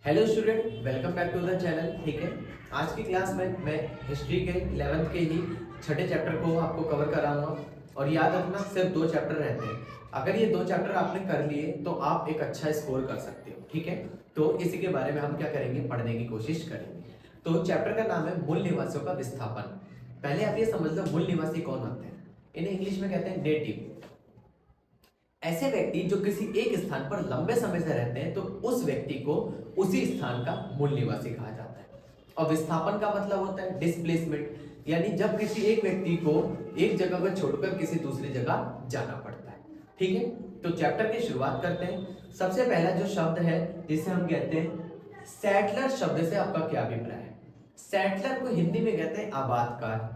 Hello student, welcome back to the channel. ठीक है, आज की क्लास में मैं हिस्ट्री के 11th के ही छठे चैप्टर को आपको कवर कराऊंगा। और याद रखना, सिर्फ 2 चैप्टर रहते हैं। अगर ये 2 चैप्टर आपने कर लिए तो आप एक अच्छा स्कोर कर सकते हो। ठीक है, तो इसी के बारे में हम क्या करेंगे, पढ़ने की कोशिश करेंगे। तो चैप्टर का नाम है मूल निवासियों का विस्थापन। पहले आप ये समझ लो, मूल निवासी कौन होते हैं। इन्हें इंग्लिश में कहते हैं नेटिव। ऐसे व्यक्ति जो किसी एक स्थान पर लंबे समय से रहते हैं, तो उस व्यक्ति को उसी स्थान का मूल निवासी कहा जाता है। और विस्थापन का मतलब होता है डिस्प्लेसमेंट, यानी जब किसी एक व्यक्ति को एक जगह को छोड़कर किसी दूसरी जगह जाना पड़ता है। ठीक है, तो चैप्टर की शुरुआत करते हैं। सबसे पहला जो शब्द है जिसे हम कहते हैं सेटलर, शब्द से आपका क्या अभिप्राय है। सेटलर को हिंदी में कहते हैं आबादकार।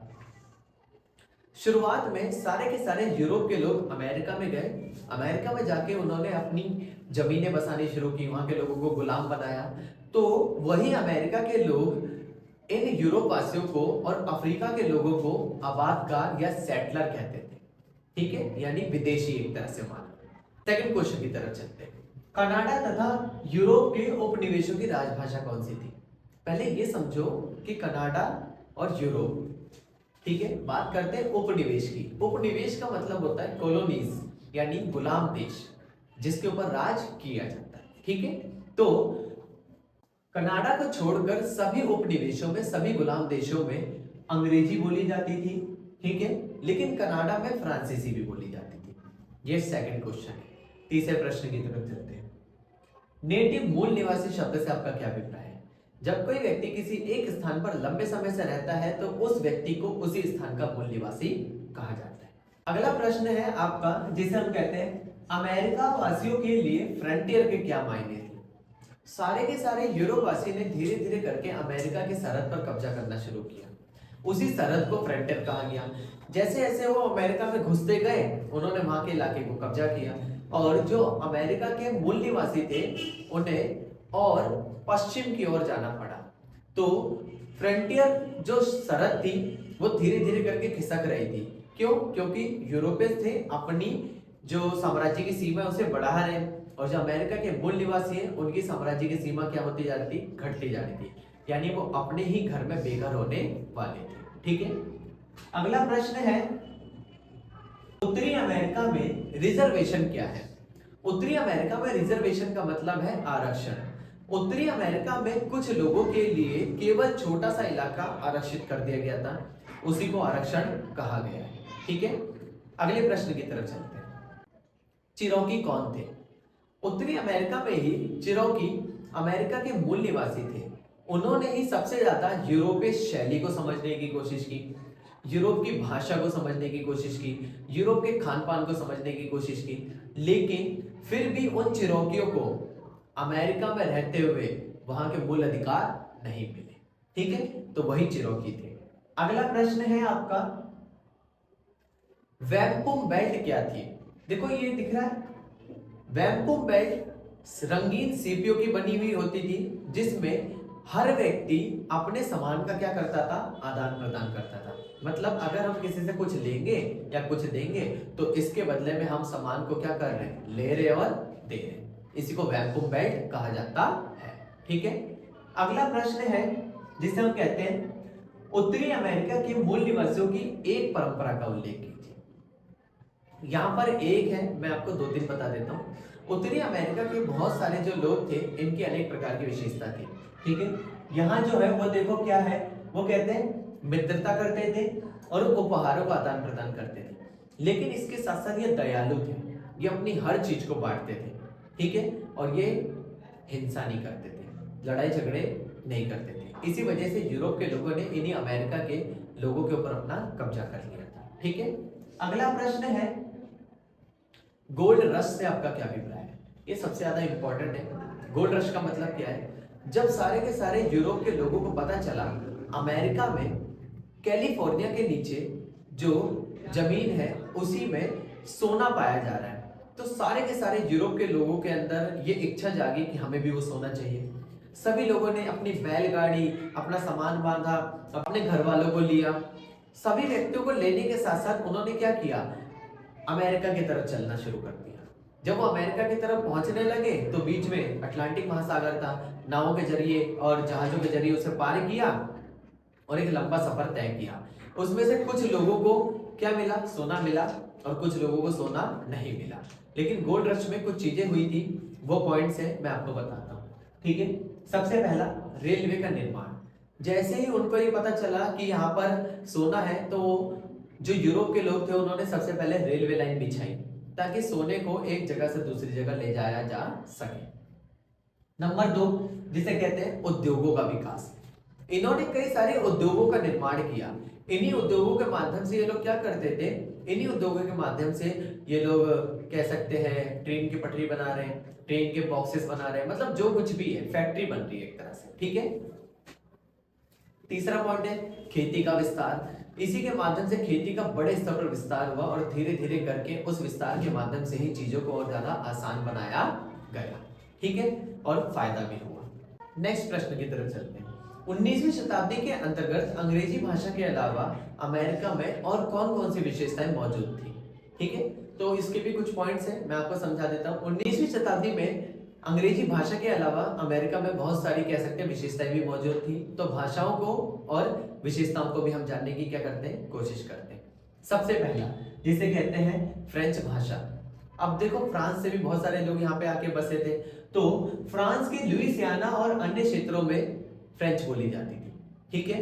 शुरुआत में सारे के सारे यूरोप के लोग अमेरिका में गए। अमेरिका में जाके उन्होंने अपनी जमीनें बसानी शुरू की, वहां के लोगों को गुलाम बनाया। तो वही अमेरिका के लोग इन यूरोप वासियों को और अफ्रीका के लोगों को आबादकार या सेटलर कहते थे। ठीक है, यानी विदेशी एक तरह से माना। सेकंड क्वेश्चन की तरफ चलते हैं। कनाडा तथा यूरोप के उपनिवेशों की राजभाषा कौन सी थी। पहले ये समझो कि कनाडा और यूरोप, ठीक है, बात करते हैं उपनिवेश की। उपनिवेश का मतलब होता है कॉलोनीज, यानी गुलाम देश जिसके ऊपर राज किया जाता है। ठीक है, तो कनाडा को छोड़कर सभी उपनिवेशों में, सभी गुलाम देशों में अंग्रेजी बोली जाती थी। ठीक है, लेकिन कनाडा में फ्रांसीसी भी बोली जाती थी। ये सेकंड क्वेश्चन है। तीसरे प्रश्न की तरफ चलते हैं। नेटिव, मूल निवासी शब्द से आपका क्या अभिप्राय है। जब कोई व्यक्ति किसी एक स्थान पर लंबे समय से रहता है तो उस व्यक्ति को उसी स्थान का मूल निवासी कहा जाता है। अगला प्रश्न है आपका, जिसे हम कहते हैं अमेरिका वासियों के लिए फ्रंटियर के क्या मायने थे। सारे के सारे यूरोप वासी ने धीरे धीरे करके अमेरिका की सरहद पर कब्जा करना शुरू किया। उसी सरहद को फ्रंटियर कहा गया। जैसे जैसे वो अमेरिका में घुसते गए, उन्होंने वहां के इलाके को कब्जा किया और जो अमेरिका के मूल निवासी थे उन्हें और पश्चिम की ओर जाना पड़ा। तो फ्रंटियर जो सरहद थी वो धीरे धीरे करके खिसक रही थी। क्यों? क्योंकि यूरोपियंस थे अपनी जो साम्राज्य की सीमा उसे बढ़ा रहे, और जो अमेरिका के मूल निवासी हैं उनकी साम्राज्य की सीमा क्या होती जा रही थी, घटती जा रही थी। यानी वो अपने ही घर में बेघर होने वाले थे। ठीक है, अगला प्रश्न है उत्तरी अमेरिका में रिजर्वेशन क्या है। उत्तरी अमेरिका में रिजर्वेशन का मतलब है आरक्षण। उत्तरी अमेरिका में कुछ लोगों के लिए केवल छोटा सा इलाका आरक्षित कर दिया गया था, उसी को आरक्षण कहा गया है। ठीक है, अगले प्रश्न की तरफ चलते हैं। चिरोकी कौन थे। उत्तरी अमेरिका में ही चिरोकी अमेरिका के मूल निवासी थे। उन्होंने ही सबसे ज्यादा यूरोपीय शैली को समझने की कोशिश की, यूरोप की भाषा को समझने की कोशिश की, यूरोप के खान पान को समझने की कोशिश की। लेकिन फिर भी उन चिरोकियों को अमेरिका में रहते हुए वहां के मूल अधिकार नहीं मिले। ठीक है, तो वही चिरोकी थे। अगला प्रश्न है आपका, वैम्पूम बेल्ट क्या थी। देखो ये दिख रहा है, वैम्पूम बेल्ट रंगीन सीपियों की बनी हुई होती थी, जिसमें हर व्यक्ति अपने सामान का क्या करता था, आदान प्रदान करता था। मतलब अगर हम किसी से कुछ लेंगे या कुछ देंगे तो इसके बदले में हम सामान को क्या कर रहे हैं, ले रहे और दे रहे। इसी को वैम्पूम बेल्ट कहा जाता है। ठीक है, अगला प्रश्न है जिसे हम कहते हैं उत्तरी अमेरिका के मूल निवासियों की एक परंपरा का उल्लेख कीजिए। यहां पर एक है, मैं आपको 2-3 बता देता हूं। उत्तरी अमेरिका के बहुत सारे जो लोग थे, इनकी अनेक प्रकार की विशेषता थी। ठीक है, यहाँ जो है वो देखो क्या है, वो कहते हैं मित्रता करते थे और उपहारों का आदान प्रदान करते थे। लेकिन इसके साथ साथ ये दयालु थे, ये अपनी हर चीज को बांटते थे। ठीक है, और ये हिंसा नहीं करते थे, लड़ाई झगड़े नहीं करते थे। इसी वजह से यूरोप के लोगों ने इन्हीं अमेरिका के लोगों के ऊपर अपना कब्जा कर लिया था। ठीक है, अगला प्रश्न है गोल्ड रश से आपका क्या अभिप्राय है। ये सबसे ज्यादा इंपॉर्टेंट है। गोल्ड रश का मतलब क्या है, जब सारे के सारे यूरोप के लोगों को पता चला अमेरिका में कैलिफोर्निया के नीचे जो जमीन है उसी में सोना पाया जा रहा है, तो सारे के सारे यूरोप के लोगों के अंदर ये इच्छा जागी कि हमें भी वो सोना चाहिए। सभी लोगों ने अपनी बैलगाड़ी, अपना सामान बांधा, अपने घर वालों को लिया। सभी व्यक्तियों को लेने के साथ साथ उन्होंने क्या किया, अमेरिका की तरफ चलना शुरू कर दिया। जब वो अमेरिका की तरफ पहुंचने लगे तो बीच में अटलांटिक महासागर था, नावों के जरिए और जहाजों के जरिए उसे पार किया और एक लंबा सफर तय किया। उसमें से कुछ लोगों को क्या मिला, सोना मिला, और कुछ लोगों को सोना नहीं मिला। लेकिन गोल्ड रश में कुछ चीजें हुई थी, वो पॉइंट्स है मैं आपको बताता हूँ। ठीक है, सबसे पहला रेलवे का निर्माण। जैसे ही उनको ये पता चला कि यहाँ पर सोना है, तो जो यूरोप के लोग थे उन्होंने सबसे पहले रेलवे लाइन बिछाई ताकि सोने को एक जगह से दूसरी जगह ले जाया जा सके। नंबर 2, जिसे कहते हैं उद्योगों का विकास। इन्होंने कई सारे उद्योगों का निर्माण किया। इन्हीं उद्योगों के माध्यम से ये लोग क्या करते थे, इन्हीं उद्योगों के माध्यम से ये लोग कह सकते हैं ट्रेन की पटरी बना रहे हैं, ट्रेन के बॉक्सेस बना रहे हैं, मतलब जो कुछ भी है फैक्ट्री बन रही है एक तरह से। ठीक है, तीसरा पॉइंट है खेती का विस्तार। इसी के माध्यम से खेती का बड़े स्तर पर विस्तार हुआ और धीरे धीरे करके उस विस्तार के माध्यम से ही चीजों को और ज्यादा आसान बनाया गया। ठीक है, और फायदा भी हुआ। नेक्स्ट प्रश्न की तरफ चलते हैं। 19वीं शताब्दी के अंतर्गत अंग्रेजी भाषा के अलावा अमेरिका में और कौन कौन सी विशेषताएं मौजूद थी। ठीक है, तो इसके भी कुछ पॉइंट्स हैं, मैं आपको समझा देता हूँ। 19वीं शताब्दी में अंग्रेजी भाषा के अलावा अमेरिका में बहुत सारी कह सकते हैं विशेषताएं भी मौजूद थी। तो भाषाओं को और विशेषताओं को भी हम जानने की क्या करते हैं, कोशिश करते हैं। सबसे पहला जिसे कहते हैं फ्रेंच भाषा। अब देखो, फ्रांस से भी बहुत सारे लोग यहाँ पे आके बसे थे, तो फ्रांस के लुइसियाना और अन्य क्षेत्रों में फ्रेंच बोली जाती थी। ठीक है,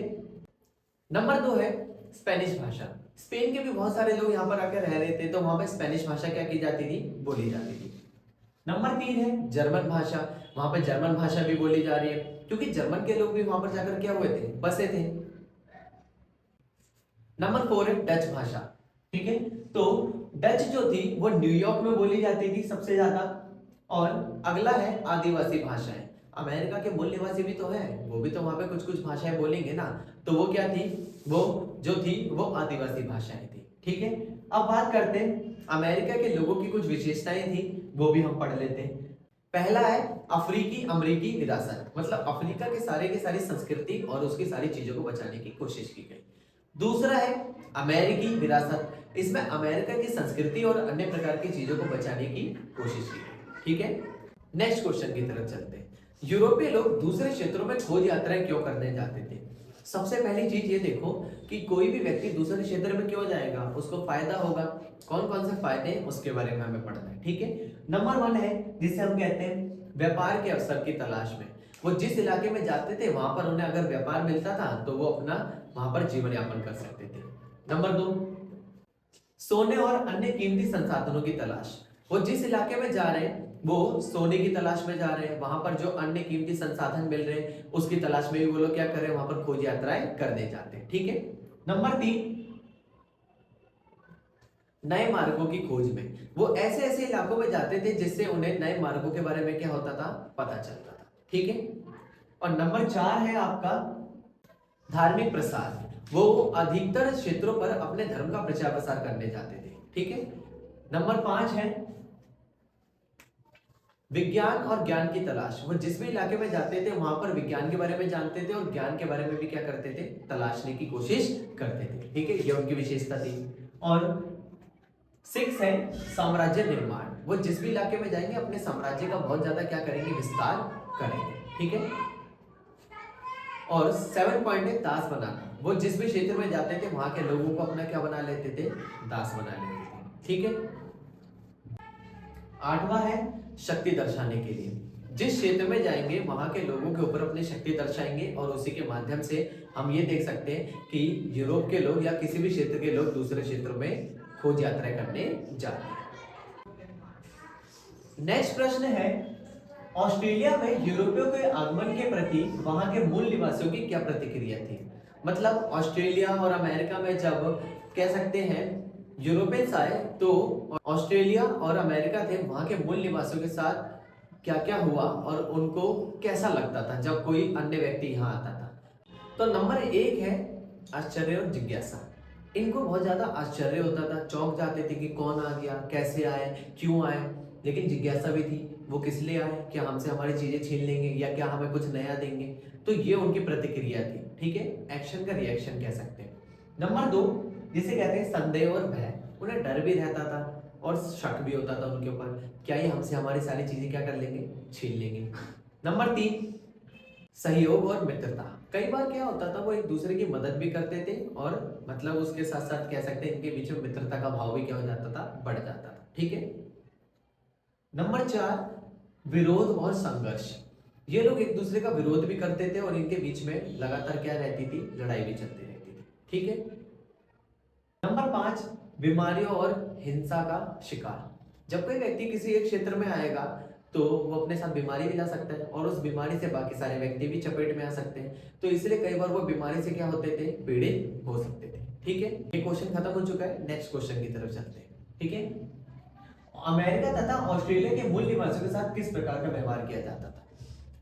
नंबर 2 है स्पेनिश भाषा। स्पेन के भी बहुत सारे लोग यहाँ पर आकर रह रहे थे, तो वहां पे स्पेनिश भाषा क्या की जाती थी, बोली जाती थी। नंबर 3 है जर्मन भाषा। वहां पे जर्मन भाषा भी बोली जा रही है, क्योंकि जर्मन के लोग भी वहां पर जाकर क्या हुए थे, बसे थे। नंबर 4 है डच भाषा। ठीक है, तो डच जो थी वो न्यूयॉर्क में बोली जाती थी सबसे ज्यादा। और अगला है आदिवासी भाषाएं। अमेरिका के मूल निवासी भी तो है, वो भी तो वहां पे कुछ कुछ भाषाएं बोलेंगे ना, तो वो क्या थी, वो जो थी वो आदिवासी भाषाएं थी। ठीक है, अब बात करते हैं अमेरिका के लोगों की कुछ विशेषताएं थी, वो भी हम पढ़ लेते हैं। पहला है अफ्रीकी अमरीकी विरासत, मतलब अफ्रीका के सारी संस्कृति और उसकी सारी चीजों को बचाने की कोशिश की गई। दूसरा है अमेरिकी विरासत, इसमें अमेरिका की संस्कृति और अन्य प्रकार की चीजों को बचाने की कोशिश की गई। ठीक है, नेक्स्ट क्वेश्चन की तरफ चलते हैं। यूरोपीय लोग दूसरे क्षेत्रों में खोज यात्राएं क्यों करने जाते थे। सबसे पहली चीज ये देखो कि कोई भी व्यक्ति दूसरे क्षेत्र में क्यों जाएगा, उसको फायदा होगा। कौन कौन से फायदे हैं उसके बारे में हमें पढ़ना है। ठीक है, नंबर 1 है जिसे हम कहते हैं व्यापार के अवसर की तलाश में। वो जिस इलाके में जाते थे वहां पर उन्हें अगर व्यापार मिलता था तो वो अपना वहां पर जीवन यापन कर सकते थे। नंबर 2, सोने और अन्य कीमती संसाधनों की तलाश। वो जिस इलाके में जा रहे हैं वो सोने की तलाश में जा रहे हैं, वहां पर जो अन्य कीमती संसाधन मिल रहे हैं उसकी तलाश में भी वो लोग क्या कर रहे हैं, वहां पर खोज यात्राएं करने जाते हैं। ठीक है, नंबर 3, नए मार्गों की खोज में। वो ऐसे ऐसे इलाकों में जाते थे जिससे उन्हें नए मार्गों के बारे में क्या होता था, पता चलता था। ठीक है, और नंबर 4 है आपका धार्मिक प्रसार। वो अधिकतर क्षेत्रों पर अपने धर्म का प्रचार प्रसार करने जाते थे। ठीक है, नंबर 5 है विज्ञान और ज्ञान की तलाश। वो जिस भी इलाके में जाते थे वहां पर विज्ञान के बारे में जानते थे और ज्ञान के बारे में भी क्या करते थे, तलाशने की कोशिश करते थे। ठीक है, ये उनकी विशेषता थी। और 6 है साम्राज्य निर्माण। वो जिस भी इलाके में जाएंगे अपने साम्राज्य का बहुत ज्यादा क्या करेंगे, विस्तार करेंगे। ठीक है, और 7 पॉइंट है दास बनाना। वो जिस भी क्षेत्र में जाते थे वहां के लोगों को अपना क्या बना लेते थे, दास बना लेते थे। ठीक है, 8वां है शक्ति दर्शाने के लिए। जिस क्षेत्र में जाएंगे वहां के लोगों के ऊपर अपनी शक्ति दर्शाएंगे और उसी के माध्यम से हम ये देख सकते हैं कि यूरोप के लोग या किसी भी क्षेत्र के लोग दूसरे क्षेत्रों में खोज यात्रा करने जाते हैं। नेक्स्ट प्रश्न है ऑस्ट्रेलिया में यूरोपियों के आगमन के प्रति वहां के मूल निवासियों की क्या प्रतिक्रिया थी। मतलब ऑस्ट्रेलिया और अमेरिका में जब कह सकते हैं यूरोपियंस आए तो ऑस्ट्रेलिया और अमेरिका थे वहां के मूल निवासियों के साथ क्या क्या हुआ और उनको कैसा लगता था जब कोई अन्य व्यक्ति यहाँ आता था। तो नंबर 1 है आश्चर्य और जिज्ञासा। इनको बहुत ज्यादा आश्चर्य होता था, चौंक जाते थे कि कौन आ गया, कैसे आए, क्यों आए। लेकिन जिज्ञासा भी थी, वो किस लिए आए, क्या हमसे हमारी चीजें छीन लेंगे या क्या हमें कुछ नया देंगे। तो ये उनकी प्रतिक्रिया थी। ठीक है, एक्शन का रिएक्शन कह सकते हैं। नंबर 2 जिसे कहते हैं संदेह और भय। उन्हें डर भी रहता था और शक भी होता था उनके ऊपर, क्या ये हमसे हमारी सारी चीजें क्या कर लेंगे, छीन लेंगे। नंबर 3, सहयोग और मित्रता। कई बार क्या होता था, वो एक दूसरे की मदद भी करते थे और मतलब उसके साथ साथ कह सकते हैं इनके बीच में मित्रता का भाव भी क्या हो जाता था, बढ़ जाता था। ठीक है। नंबर 4, विरोध और संघर्ष। ये लोग एक दूसरे का विरोध भी करते थे और इनके बीच में लगातार क्या रहती थी, लड़ाई भी चलती रहती थी। ठीक है। नंबर 5, बीमारियों और हिंसा का शिकार। जब कोई व्यक्ति किसी एक क्षेत्र में आएगा तो वो अपने साथ बीमारी भी ला सकता है और उस बीमारी से बाकी सारे व्यक्ति भी चपेट में आ सकते हैं, तो इसलिए कई बार वो बीमारी से क्या होते थे, पीड़ित हो सकते थे। ठीक है। ये क्वेश्चन खत्म हो चुका है, नेक्स्ट क्वेश्चन की तरफ चलते हैं। ठीक है। अमेरिका तथा ऑस्ट्रेलिया के मूल निवासियों के साथ किस प्रकार का व्यवहार किया जाता था?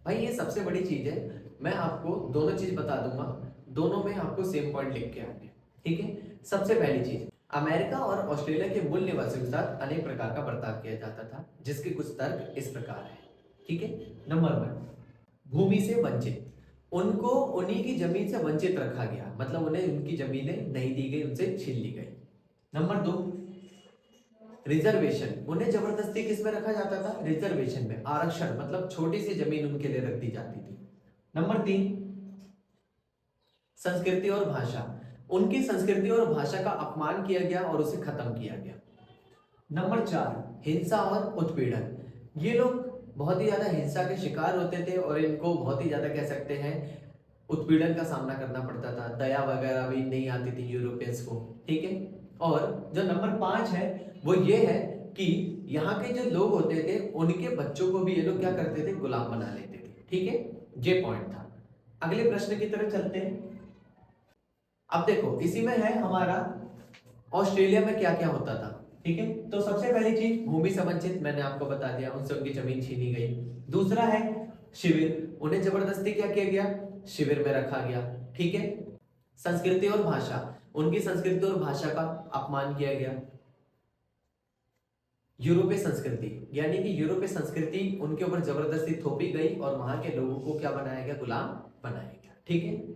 भाई ये सबसे बड़ी चीज है, मैं आपको दोनों चीज बता दूंगा, दोनों में आपको सेम पॉइंट लिख के आएंगे। ठीक है। सबसे पहली चीज, अमेरिका और ऑस्ट्रेलिया के मूल निवासियों के साथ अनेक प्रकार का बर्ताव किया जाता था, जिसके कुछ तर्क इस प्रकार है। ठीक है। नंबर 1, भूमि से वंचित। उनको उन्हीं की जमीन से वंचित रखा गया, मतलब उन्हें उनकी जमीनें नहीं दी गई, उनसे छीन ली गई। Number 2, reservation. उन्हें जबरदस्ती किस में रखा जाता था, रिजर्वेशन में, आरक्षण, मतलब छोटी सी जमीन उनके लिए रख दी जाती थी। नंबर 3, संस्कृति और भाषा। उनकी संस्कृति और भाषा का अपमान किया गया और उसे खत्म किया गया। नंबर 4, हिंसा और उत्पीड़न। ये लोग बहुत ही ज्यादा हिंसा के शिकार होते थे और इनको बहुत ही ज्यादा कह सकते हैं उत्पीड़न का सामना करना पड़ता था, दया वगैरह भी नहीं आती थी यूरोपियंस को। ठीक है। और जो नंबर 5 है वो ये है कि यहाँ के जो लोग होते थे उनके बच्चों को भी ये लोग क्या करते थे, गुलाम बना लेते थे। ठीक है। ये पॉइंट था। अगले प्रश्न की तरफ चलते हैं। अब देखो इसी में है हमारा ऑस्ट्रेलिया में क्या क्या होता था। ठीक है। तो सबसे पहली चीज, भूमि से वंचित, मैंने आपको बता दिया, उनसे उनकी जमीन छीनी गई। दूसरा है शिविर, उन्हें जबरदस्ती क्या किया गया, शिविर में रखा गया। ठीक है। संस्कृति और भाषा, उनकी संस्कृति और भाषा का अपमान किया गया। यूरोपीय संस्कृति, यानी कि यूरोपीय संस्कृति उनके ऊपर जबरदस्ती थोपी गई और वहां के लोगों को क्या बनाया गया, गुलाम बनाया गया। ठीक है।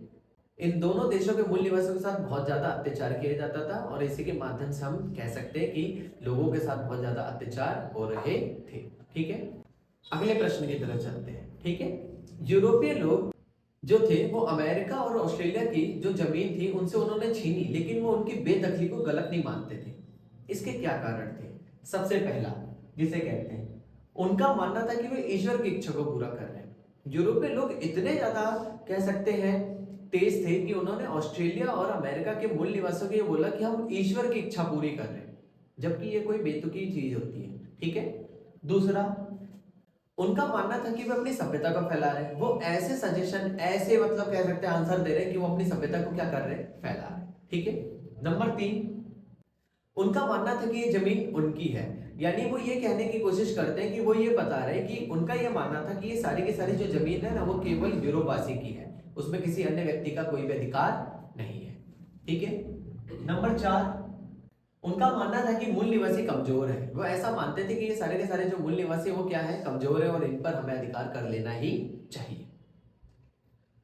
इन दोनों देशों के मूल निवासियों के साथ बहुत ज्यादा अत्याचार किया जाता था और इसी के माध्यम से हम कह सकते हैं कि लोगों के साथ बहुत ज्यादा अत्याचार हो रहे थे। ठीक है। अगले प्रश्न की तरफ चलते हैं। ठीक है। यूरोपीय लोग जो थे वो अमेरिका और ऑस्ट्रेलिया की जो जमीन थी उनसे उन्होंने छीनी, लेकिन वो उनकी बेदखली को गलत नहीं मानते थे। इसके क्या कारण थे? सबसे पहला जिसे कहते हैं, उनका मानना था कि वे ईश्वर की इच्छा को पूरा कर रहे हैं। यूरोपीय लोग इतने ज्यादा कह सकते हैं तेज थे कि उन्होंने ऑस्ट्रेलिया और अमेरिका के मूल निवासियों को ये बोला कि हम ईश्वर की इच्छा पूरी कर रहे हैं, जबकि ये कोई बेतुकी चीज होती है। ठीक है। दूसरा, उनका मानना था कि वे अपनी सभ्यता को फैला रहे हैं। वो ऐसे सजेशन, ऐसे मतलब कह सकते हैं आंसर दे रहे हैं कि वो अपनी सभ्यता को क्या कर रहे हैं, फैला रहे हैं। ठीक है। नंबर 3, उनका मानना था कि ये जमीन उनकी है, यानी वो ये कहने की कोशिश करते हैं कि वो ये बता रहे हैं कि उनका ये मानना था कि ये सारी की सारी जो जमीन है ना वो केवल यूरोपवासी की है, उसमें किसी अन्य व्यक्ति का कोई भी अधिकार नहीं है। ठीक है। नंबर 4, उनका मानना था कि मूल निवासी कमजोर है। वो ऐसा मानते थे कि ये सारे के सारे जो मूल निवासी वो क्या है, कमजोर है और इन पर हमें अधिकार कर लेना ही चाहिए।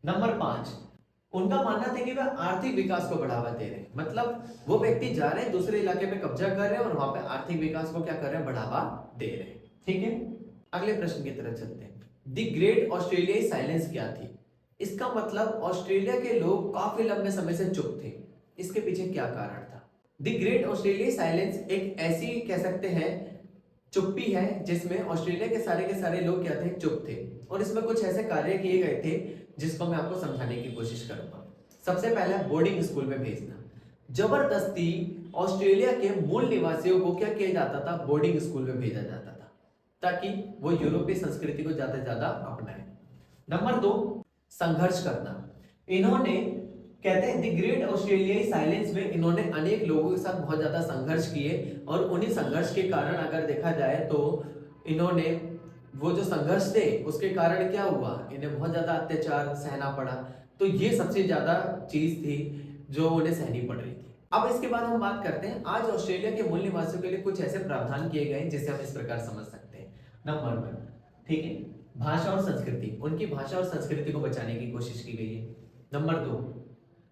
नंबर 5, उनका मानना था कि वह आर्थिक विकास को बढ़ावा दे रहे हैं, मतलब वो व्यक्ति जा रहे हैं दूसरे इलाके में कब्जा कर रहे हैं और वहां पे आर्थिक विकास को क्या कर रहे हैं, बढ़ावा दे रहे हैं। ठीक है। अगले प्रश्न की तरफ चलते हैं। द ग्रेट ऑस्ट्रेलियाई साइलेंस क्या थी? इसका मतलब ऑस्ट्रेलिया के लोग काफी लंबे समय से चुप थे। इसके पीछे क्या कारण था? द ग्रेट ऑस्ट्रेलियाई साइलेंस एक ऐसी कह सकते हैं चुप्पी है जिसमें ऑस्ट्रेलिया के सारे लोग क्या थे, चुप थे, और इसमें कुछ ऐसे कार्य किए गए थे जिसको मैं आपको समझाने की कोशिश करूंगा। सबसे पहला, बोर्डिंग स्कूल में भेजना। जबरदस्ती ऑस्ट्रेलिया के मूल निवासियों को क्या किया जाता था, बोर्डिंग स्कूल में भेजा जाता था ताकि वो यूरोपीय संस्कृति को ज्यादा से ज्यादा अपनाए। नंबर 2, संघर्ष करना। इन्होंने कहते हैं द ग्रेट ऑस्ट्रेलियाई साइलेंस में इन्होंने अनेक लोगों के साथ बहुत ज्यादा संघर्ष किए और उन्हीं संघर्ष के कारण अगर देखा जाए तो इन्होंने वो जो संघर्ष थे उसके कारण क्या हुआ, इन्हें बहुत ज्यादा अत्याचार सहना पड़ा। तो ये सबसे ज्यादा चीज थी जो उन्हें सहनी पड़ रही थी। अब इसके बाद हम बात करते हैं, आज ऑस्ट्रेलिया के मूल निवासियों के लिए कुछ ऐसे प्रावधान किए गए जिसे हम इस प्रकार समझ सकते हैं। नंबर 1, ठीक है, भाषा और संस्कृति, उनकी भाषा और संस्कृति को बचाने की कोशिश की गई है। नंबर 2,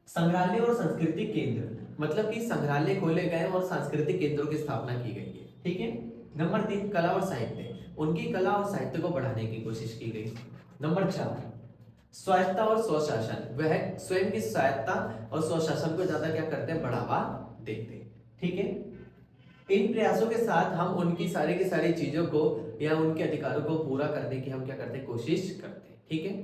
संग्रहालय और संस्कृति केंद्र, मतलब कि संग्रहालय खोले गए और सांस्कृतिक केंद्रों की स्थापना की गई है। ठीक है। नंबर 3, कला और साहित्य, उनकी कला और साहित्य को बढ़ाने की कोशिश की गई। नंबर 4, स्वायत्ता और स्वशासन, वह स्वयं की स्वायत्ता और स्वशासन को ज्यादा क्या करते हैं, बढ़ावा देते हैं। ठीक है। इन प्रयासों के साथ हम उनकी सारी की सारी चीजों को या उनके अधिकारों को पूरा करने की हम क्या करते हैं, कोशिश करते हैं। ठीक है।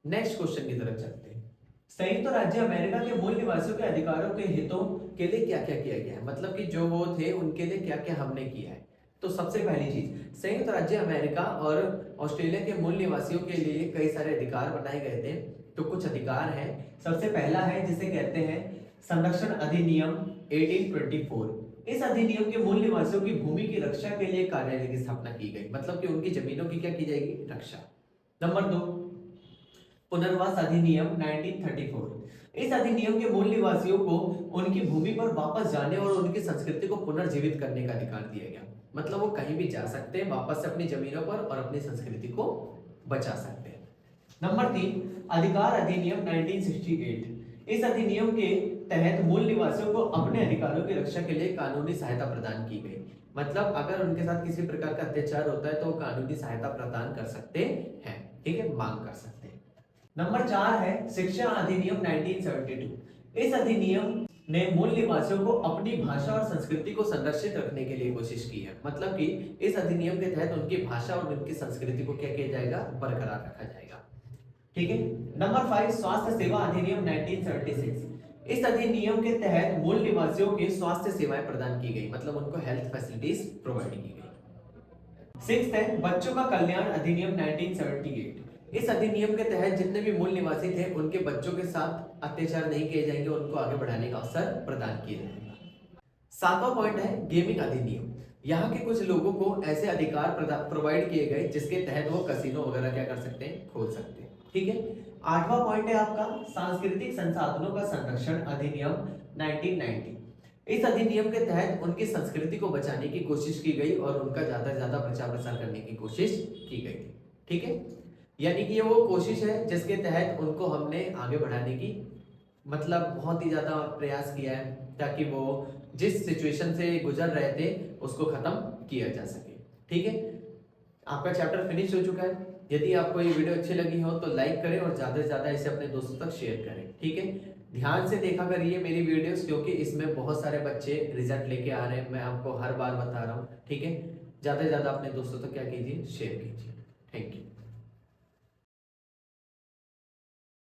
नेक्स्ट क्वेश्चन की तरफ चलते हैं। संयुक्त राज्य अमेरिका के मूल निवासियों के अधिकारों के हितों के लिए क्या क्या किया गया है, मतलब कि जो वो थे उनके लिए क्या क्या हमने किया है। तो सबसे पहली चीज, संयुक्त राज्य अमेरिका और ऑस्ट्रेलिया के मूल निवासियों के लिए कई सारे अधिकार बनाए गए थे। तो कुछ अधिकार हैं। सबसे पहला है जिसे कहते हैं संरक्षण अधिनियम 1824। इस अधिनियम के मूल निवासियों की भूमि की रक्षा के लिए कार्यालय की स्थापना की गई, मतलब कि उनकी जमीनों की क्या की जाएगी, रक्षा। नंबर 2, पुनर्वास अधिनियम 1934। इस अधिनियम के मूल निवासियों को उनकी भूमि पर वापस जाने और उनकी संस्कृति को पुनर्जीवित करने का अधिकार दिया गया, मतलब वो कहीं भी जा सकते हैं वापस से अपनी जमीनों पर और अपनी संस्कृति को बचा सकते हैं। नंबर 3, अधिकार अधिनियम 1968। इस अधिनियम के तहत मूल निवासियों को अपने अधिकारों की रक्षा के लिए कानूनी सहायता प्रदान की गई, मतलब अगर उनके साथ किसी प्रकार का अत्याचार होता है तो वो कानूनी सहायता प्रदान कर सकते हैं। ठीक है, मांग कर सकते हैं। नंबर 4 है शिक्षा अधिनियम 1972। इस अधिनियम ने मूल निवासियों को अपनी भाषा और संस्कृति को संरक्षित रखने के लिए कोशिश की है, मतलब कि इस अधिनियम के तहत उनकी भाषा और उनकी संस्कृति को क्या किया जाएगा, बरकरार रखा जाएगा। ठीक है। नंबर 5, स्वास्थ्य सेवा अधिनियम 1976। इस अधिनियम के तहत मूल निवासियों के स्वास्थ्य सेवाएं प्रदान की गई, मतलब उनको हेल्थ फैसिलिटीज प्रोवाइड की गई। 6 है बच्चों का कल्याण अधिनियम 1978। इस अधिनियम के तहत जितने भी मूल निवासी थे उनके बच्चों के साथ अत्याचार नहीं किए जाएंगे, उनको आगे बढ़ाने का अवसर प्रदान किया जाएगा। 7वां पॉइंट है गेमिंग अधिनियम। यहाँ के कुछ लोगों को ऐसे अधिकार प्रोवाइड किए गए जिसके तहत वो कैसीनो वगैरह क्या कर सकते हैं, खोल सकते हैं। ठीक है। 8वां पॉइंट है आपका सांस्कृतिक संसाधनों का संरक्षण अधिनियम 1990। इस अधिनियम के तहत उनकी संस्कृति को बचाने की कोशिश की गई और उनका ज्यादा से ज्यादा प्रचार प्रसार करने की कोशिश की गई थी। ठीक है। यानी कि ये वो कोशिश है जिसके तहत उनको हमने आगे बढ़ाने की मतलब बहुत ही ज्यादा प्रयास किया है, ताकि वो जिस सिचुएशन से गुजर रहे थे उसको खत्म किया जा सके। ठीक है। आपका चैप्टर फिनिश हो चुका है। यदि आपको ये वीडियो अच्छी लगी हो तो लाइक करें और ज्यादा से ज्यादा इसे अपने दोस्तों तक शेयर करें। ठीक है। ध्यान से देखा करिए मेरी वीडियोस, क्योंकि इसमें बहुत सारे बच्चे रिजल्ट लेके आ रहे हैं, मैं आपको हर बार बता रहा हूँ। ठीक है। ज्यादा से ज्यादा अपने दोस्तों तक क्या कीजिए, शेयर कीजिए। Thank you.